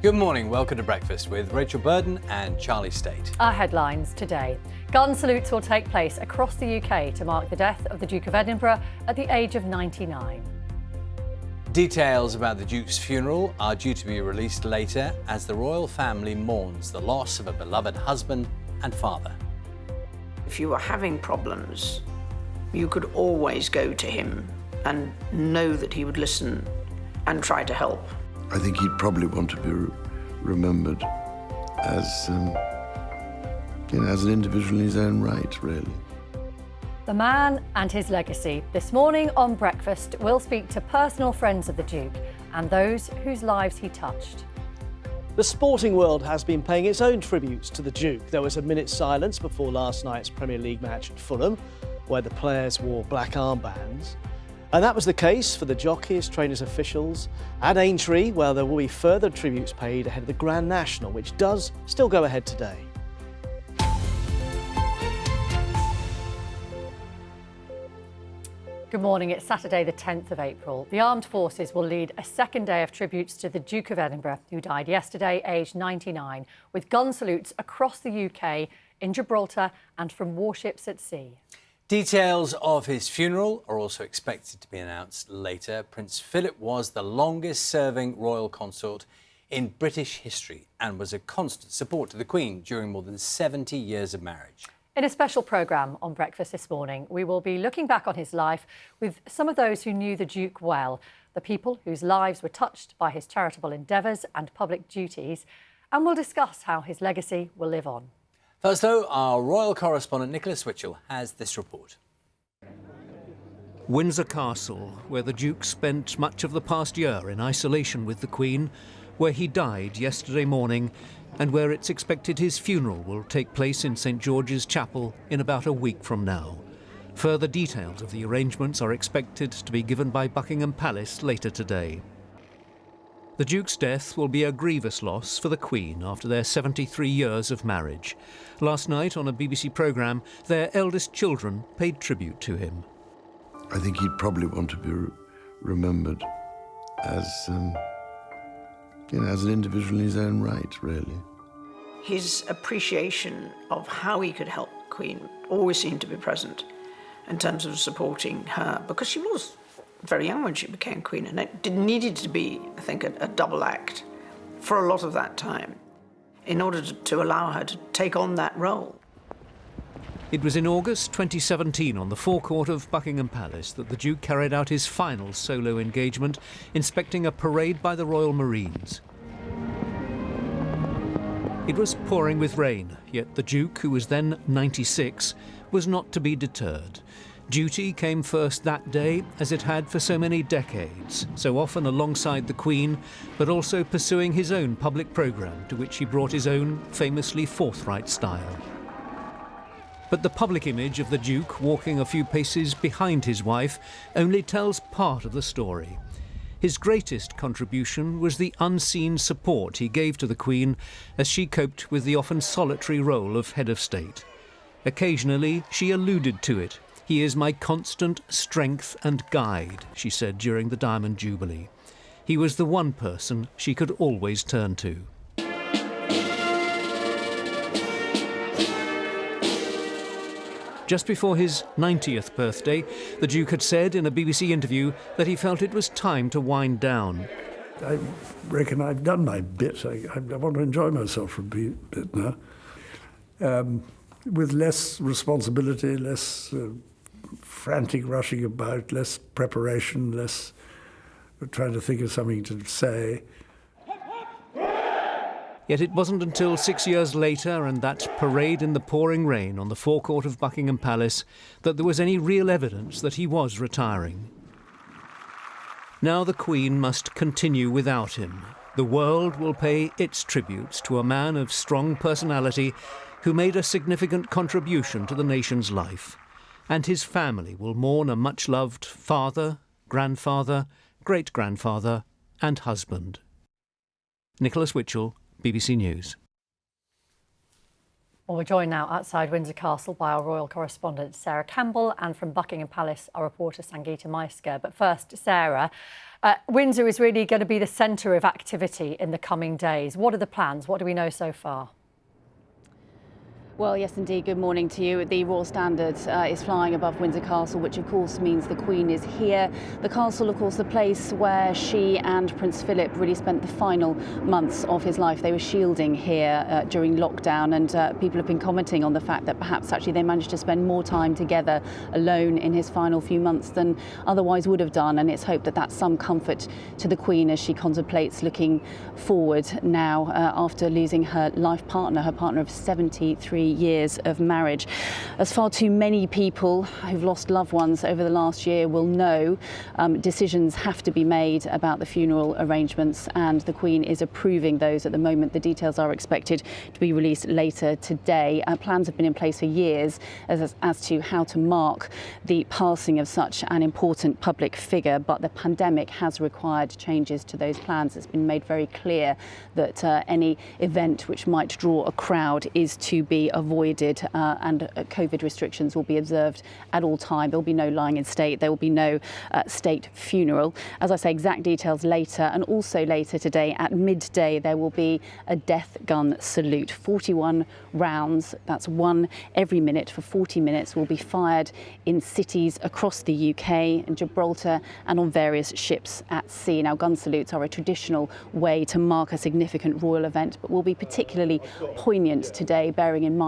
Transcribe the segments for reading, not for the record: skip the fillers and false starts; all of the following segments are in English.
Good morning, welcome to Breakfast with Rachel Burden and Charlie State. Our headlines today. Gun salutes will take place across the UK to mark the death of the Duke of Edinburgh at the age of 99. Details about the Duke's funeral are due to be released later as the royal family mourns the loss of a beloved husband and father. If you were having problems, you could always go to him and know that he would listen and try to help. I think he'd probably want to be remembered as, as an individual in his own right, really. The man and his legacy. This morning on Breakfast, we'll speak to personal friends of the Duke and those whose lives he touched. The sporting world has been paying its own tributes to the Duke. There was a minute's silence before last night's Premier League match at Fulham, where the players wore black armbands. And that was the case for the jockeys, trainers, officials. At Aintree, where there will be further tributes paid ahead of the Grand National, which does still go ahead today. Good morning, it's Saturday the 10th of April. The Armed Forces will lead a second day of tributes to the Duke of Edinburgh, who died yesterday, aged 99, with gun salutes across the UK, in Gibraltar and from warships at sea. Details of his funeral are also expected to be announced later. Prince Philip was the longest-serving royal consort in British history and was a constant support to the Queen during more than 70 years of marriage. In a special programme on Breakfast this morning, we will be looking back on his life with some of those who knew the Duke well, the people whose lives were touched by his charitable endeavours and public duties, and we'll discuss how his legacy will live on. First, though, our royal correspondent Nicholas Witchell has this report. Windsor Castle, where the Duke spent much of the past year in isolation with the Queen, where he died yesterday morning, and where it's expected his funeral will take place in St George's Chapel in about a week from now. Further details of the arrangements are expected to be given by Buckingham Palace later today. The Duke's death will be a grievous loss for the Queen after their 73 years of marriage. Last night on a BBC programme, their eldest children paid tribute to him. I think he'd probably want to be remembered as, as an individual in his own right, really. His appreciation of how he could help the Queen always seemed to be present in terms of supporting her, because she was very young when she became Queen, and it needed to be, I think, a double act for a lot of that time in order to allow her to take on that role. It was in August 2017 on the forecourt of Buckingham Palace that the Duke carried out his final solo engagement, inspecting a parade by the Royal Marines. It was pouring with rain, yet the Duke, who was then 96, was not to be deterred. Duty came first that day, as it had for so many decades, so often alongside the Queen, but also pursuing his own public programme, to which he brought his own famously forthright style. But the public image of the Duke walking a few paces behind his wife only tells part of the story. His greatest contribution was the unseen support he gave to the Queen as she coped with the often solitary role of head of state. Occasionally, she alluded to it. "He is my constant strength and guide," she said during the Diamond Jubilee. He was the one person she could always turn to. Just before his 90th birthday, the Duke had said in a BBC interview that he felt it was time to wind down. I reckon I've done my bit. I want to enjoy myself for a bit now. With less responsibility, less frantic rushing about, less preparation, less trying to think of something to say. Yet it wasn't until 6 years later and that parade in the pouring rain on the forecourt of Buckingham Palace that there was any real evidence that he was retiring. Now the Queen must continue without him. The world will pay its tributes to a man of strong personality who made a significant contribution to the nation's life. And his family will mourn a much-loved father, grandfather, great-grandfather and husband. Nicholas Witchell, BBC News. Well, we're joined now outside Windsor Castle by our royal correspondent Sarah Campbell, and from Buckingham Palace, our reporter Sangeeta Maiska. But first, Sarah, Windsor is really going to be the centre of activity in the coming days. What are the plans? What do we know so far? Well, yes, indeed. Good morning to you. The Royal Standard is flying above Windsor Castle, which of course means the Queen is here. The castle, of course, the place where she and Prince Philip really spent the final months of his life. They were shielding here during lockdown, and people have been commenting on the fact that perhaps actually they managed to spend more time together alone in his final few months than otherwise would have done. And it's hoped that that's some comfort to the Queen as she contemplates looking forward now after losing her life partner, her partner of 73 years of marriage. As far too many people who've lost loved ones over the last year will know, decisions have to be made about the funeral arrangements, and the Queen is approving those at the moment. The details are expected to be released later today. Plans have been in place for years as to how to mark the passing of such an important public figure, but the pandemic has required changes to those plans. It's been made very clear that any event which might draw a crowd is to be avoided, and COVID restrictions will be observed at all time. There will be no lying in state. There will be no state funeral. As I say, exact details later, and also later today at midday there will be a death gun salute. 41 rounds, that's one every minute for 40 minutes, will be fired in cities across the UK, in Gibraltar and on various ships at sea. Now, gun salutes are a traditional way to mark a significant royal event, but will be particularly poignant today, bearing in mind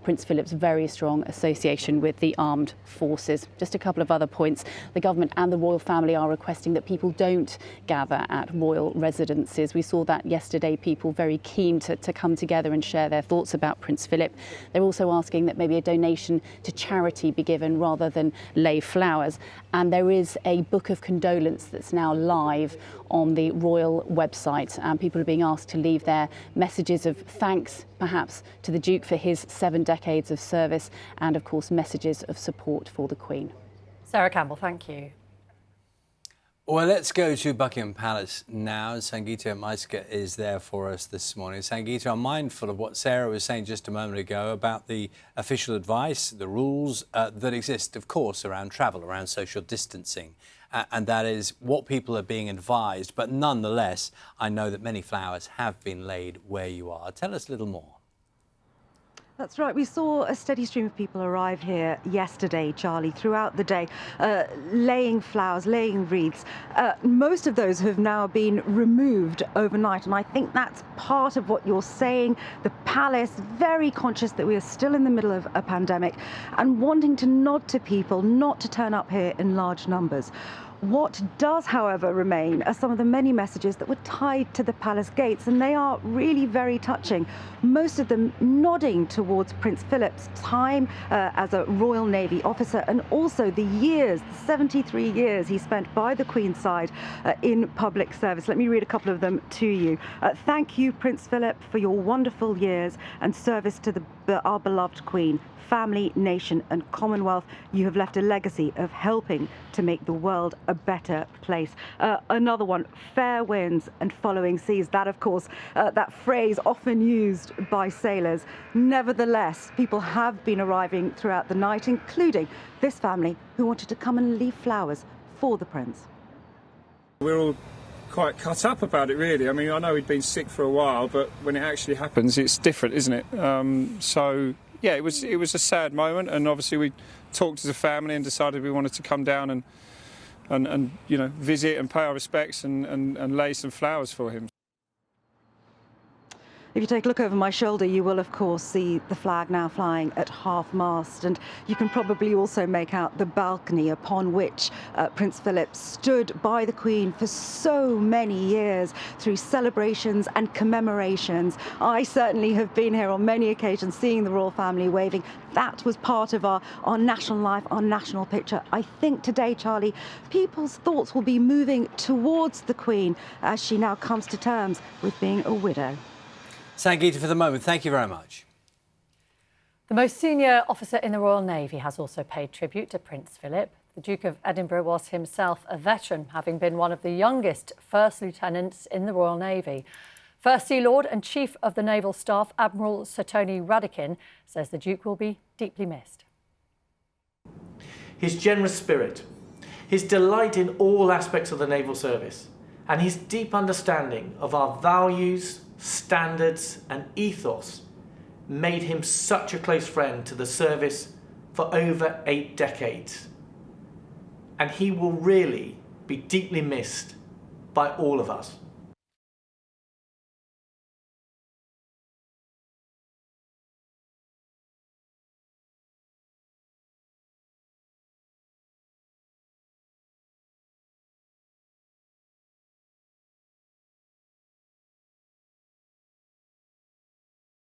Prince Philip's very strong association with the armed forces. Just a couple of other points. The government and the royal family are requesting that people don't gather at royal residences. We saw that yesterday, people very keen to come together and share their thoughts about Prince Philip. They're also asking that maybe a donation to charity be given rather than lay flowers. And there is a book of condolence that's now live on the royal website, and people are being asked to leave their messages of thanks, perhaps, to the Duke for his 7 decades of service, and of course messages of support for the Queen. Sarah Campbell, thank you. Well, let's go to Buckingham Palace now. Sangeeta Maiska is there for us this morning. Sangeeta, I'm mindful of what Sarah was saying just a moment ago about the official advice, the rules that exist, of course, around travel, around social distancing. And that is what people are being advised. But nonetheless, I know that many flowers have been laid where you are. Tell us a little more. That's right. We saw a steady stream of people arrive here yesterday, Charlie, throughout the day, laying flowers, laying wreaths. Most of those have now been removed overnight, and I think that's part of what you're saying. The palace, very conscious that we are still in the middle of a pandemic and wanting to nod to people not to turn up here in large numbers. What does, however, remain are some of the many messages that were tied to the palace gates, and they are really very touching. Most of them nodding towards Prince Philip's time as a Royal Navy officer, and also the years, the 73 years he spent by the Queen's side in public service. Let me read a couple of them to you. Thank you, Prince Philip, for your wonderful years and service to our beloved Queen. Family, nation and Commonwealth, you have left a legacy of helping to make the world a better place. Another one, fair winds and following seas. That, of course, that phrase often used by sailors. Nevertheless, people have been arriving throughout the night, including this family who wanted to come and leave flowers for the Prince. We're all quite cut up about it, really. I mean, I know he'd been sick for a while, but when it actually happens, it's different, isn't it? Yeah, it was a sad moment, and obviously we talked as a family and decided we wanted to come down and you know, visit and pay our respects and lay some flowers for him. If you take a look over my shoulder, you will, of course, see the flag now flying at half-mast, and you can probably also make out the balcony upon which Prince Philip stood by the Queen for so many years through celebrations and commemorations. I certainly have been here on many occasions seeing the royal family waving. That was part of our national life, our national picture. I think today, Charlie, people's thoughts will be moving towards the Queen as she now comes to terms with being a widow. Sangeeta, for the moment, thank you very much. The most senior officer in the Royal Navy has also paid tribute to Prince Philip. The Duke of Edinburgh was himself a veteran, having been one of the youngest first lieutenants in the Royal Navy. First Sea Lord and Chief of the Naval Staff, Admiral Sir Tony Radakin, says the Duke will be deeply missed. His generous spirit, his delight in all aspects of the naval service, and his deep understanding of our values, standards and ethos made him such a close friend to the service for over 8 decades. And he will really be deeply missed by all of us.